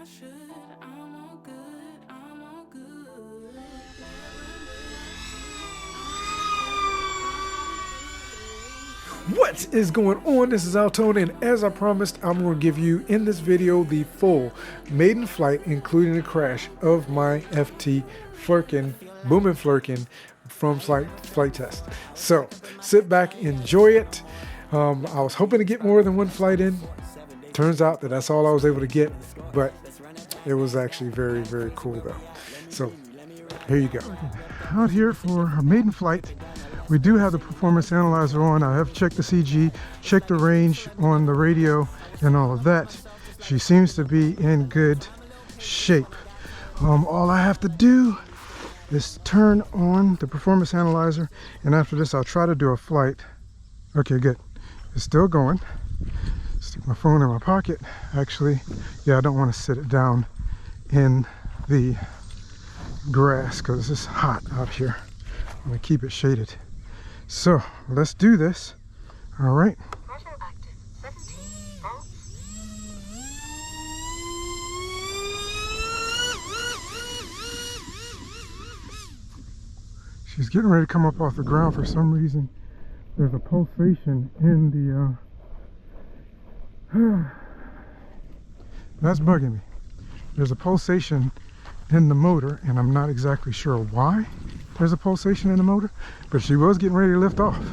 I should. I'm all good, I'm all good. What is going on? This is Outrunner, and as I promised, I'm going to give you in this video the full maiden flight, including the crash of my FT Flerken, Boomin Flerken from flight test. So sit back, enjoy it. I was hoping to get more than one flight in. Turns out that that's all I was able to get, but it was actually very, very cool though. So here you go. Out here for our maiden flight. We do have the performance analyzer on. I have checked the CG, checked the range on the radio and all of that. She seems to be in good shape. All I have to do is turn on the performance analyzer, and after this I'll try to do a flight. Okay, good. It's still going. Stick my phone in my pocket. Actually, yeah, I don't want to sit it down in the grass because it's hot out here. I'm going to keep it shaded. So let's do this. All right. Throttle active, 17 volts. She's getting ready to come up off the ground. For some reason, there's a pulsation in the that's bugging me. There's a pulsation in the motor, and I'm not exactly sure why there's a pulsation in the motor, but she was getting ready to lift off.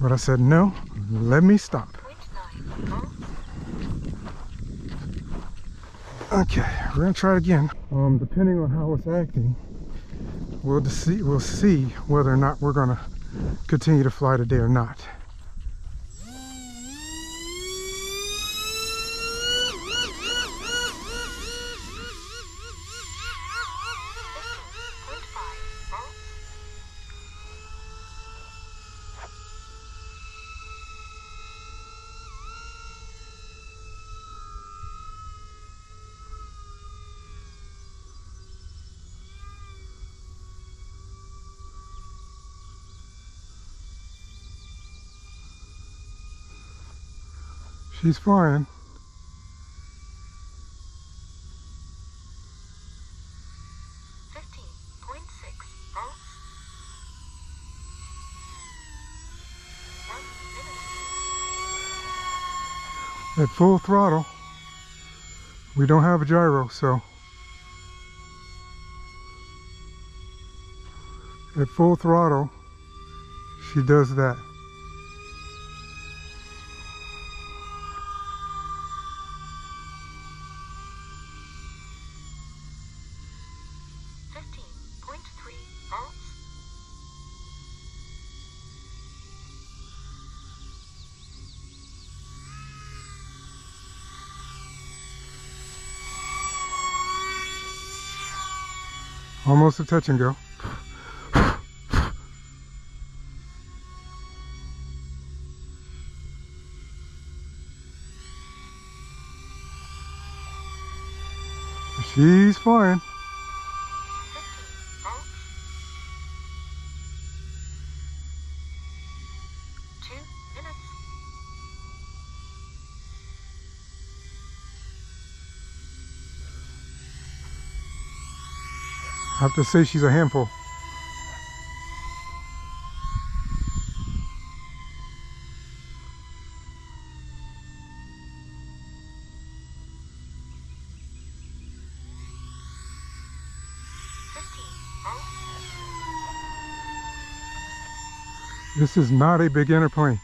But I said, no, let me stop. Okay, we're gonna try it again. Depending on how it's acting, we'll see whether or not we're gonna continue to fly today or not. She's flying. At full throttle. We don't have a gyro, so at full throttle, she does that. Almost a touch and go. She's flying. I have to say she's a handful. This is not a beginner plane.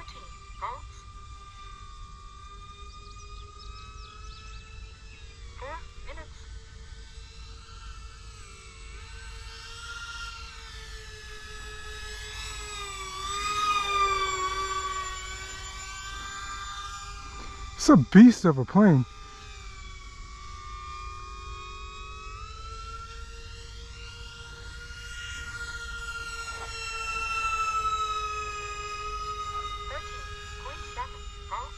13 volts. 4 minutes. It's a beast of a plane. 13.7 volts.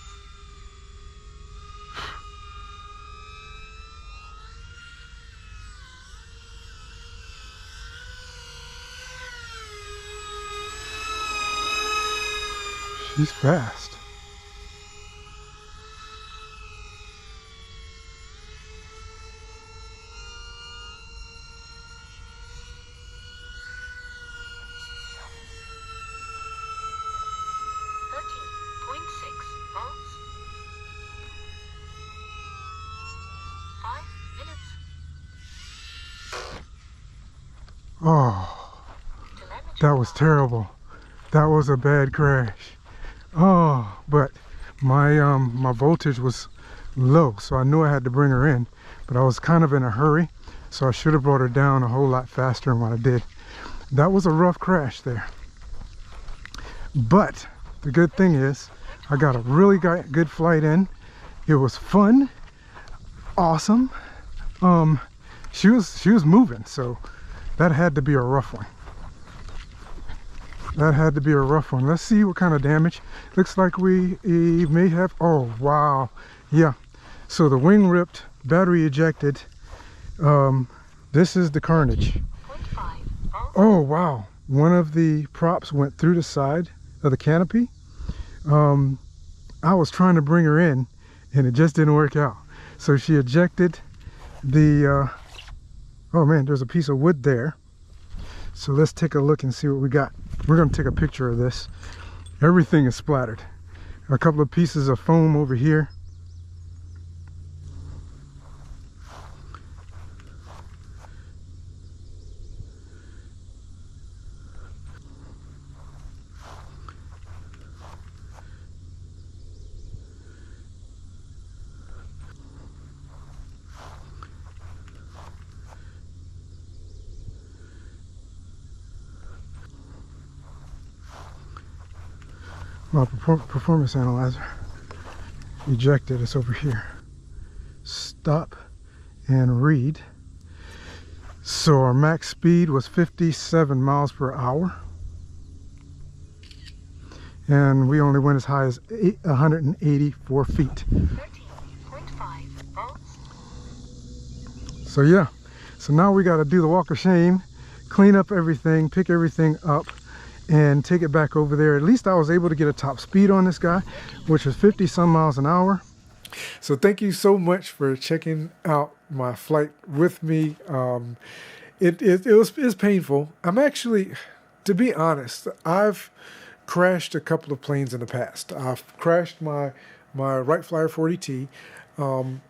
She's fast. Volts. 5 minutes. Oh, Telemetry that was terrible. That was a bad crash. Oh, but my voltage was low, so I knew I had to bring her in, but I was kind of in a hurry, so I should have brought her down a whole lot faster than what I did. That was a rough crash there. But the good thing is I got a really good flight in. It was fun, awesome. She was moving, so that had to be a rough one. That had to be a rough one. Let's see what kind of damage. Looks like we may have, oh wow, yeah. So the wing ripped, battery ejected. This is the carnage. 0.5 volts. Oh wow, one of the props went through the side of the canopy. I was trying to bring her in and it just didn't work out. So she ejected the, oh man, there's a piece of wood there. So let's take a look and see what we got. We're going to take a picture of this. Everything is splattered. A couple of pieces of foam over here. My performance analyzer ejected. It's over here. Stop and read. So our max speed was 57 miles per hour, and we only went as high as 184 feet. 13.5 volts. So yeah, so now we got to do the walk of shame, clean up everything, pick everything up, and take it back over there. At least I was able to get a top speed on this guy, which was 50 some miles an hour. So thank you so much for checking out my flight with me. It's painful. I'm actually, to be honest, I've crashed a couple of planes in the past. I've crashed my Wright Flyer 40T,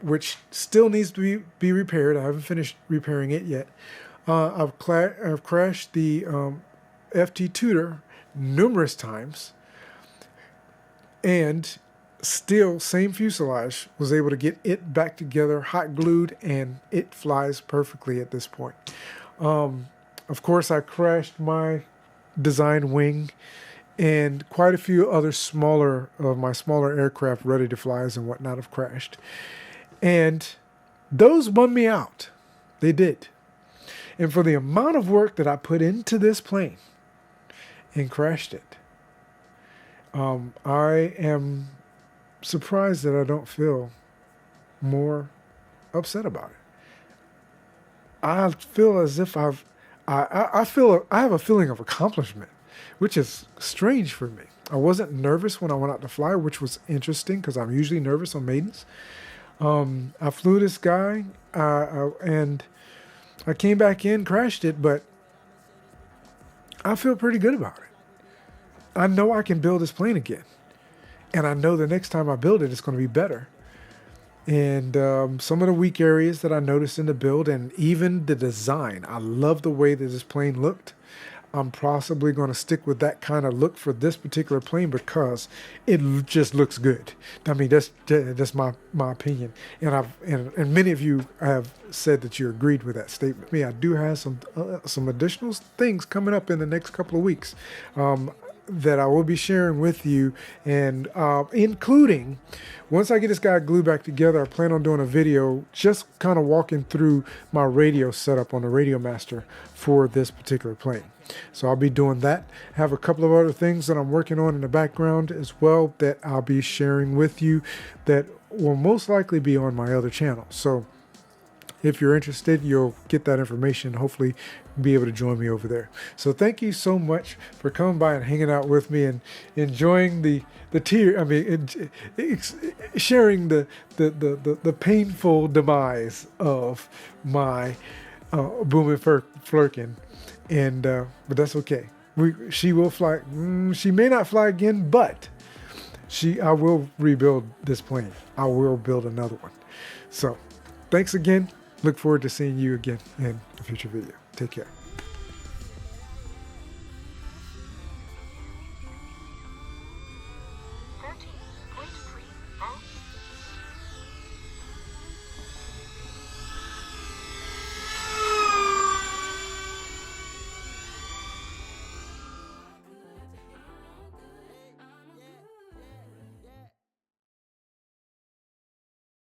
which still needs to be repaired. I haven't finished repairing it yet. I've crashed the FT Tutor numerous times, and still same fuselage, was able to get it back together, hot glued, and it flies perfectly at this point. Of course, I crashed my design wing and quite a few other smaller aircraft, ready to flies and whatnot, have crashed, and those bummed me out. They did. And for the amount of work that I put into this plane and crashed it, I am surprised that I don't feel more upset about it. I feel as if I have a feeling of accomplishment, which is strange for me. I wasn't nervous when I went out to fly, which was interesting because I'm usually nervous on maidens. I flew this guy, and I came back in, crashed it, but I feel pretty good about it. I know I can build this plane again. And I know the next time I build it, it's going to be better. And some of the weak areas that I noticed in the build, and even the design, I love the way that this plane looked. I'm possibly going to stick with that kind of look for this particular plane because it just looks good. I mean, that's my opinion, and many of you have said that you agreed with that statement. Me, I do have some additional things coming up in the next couple of weeks that I will be sharing with you, and including, once I get this guy glued back together, I plan on doing a video just kind of walking through my radio setup on the Radio Master for this particular plane. So I'll be doing that. I have a couple of other things that I'm working on in the background as well that I'll be sharing with you that will most likely be on my other channel. So if you're interested, you'll get that information, hopefully be able to join me over there. So thank you so much for coming by and hanging out with me and enjoying sharing the painful demise of my Boomin Flerken. And but that's okay. She will fly. She may not fly again, but I will rebuild this plane. I will build another one. So thanks again. Look forward to seeing you again in a future video. Take care.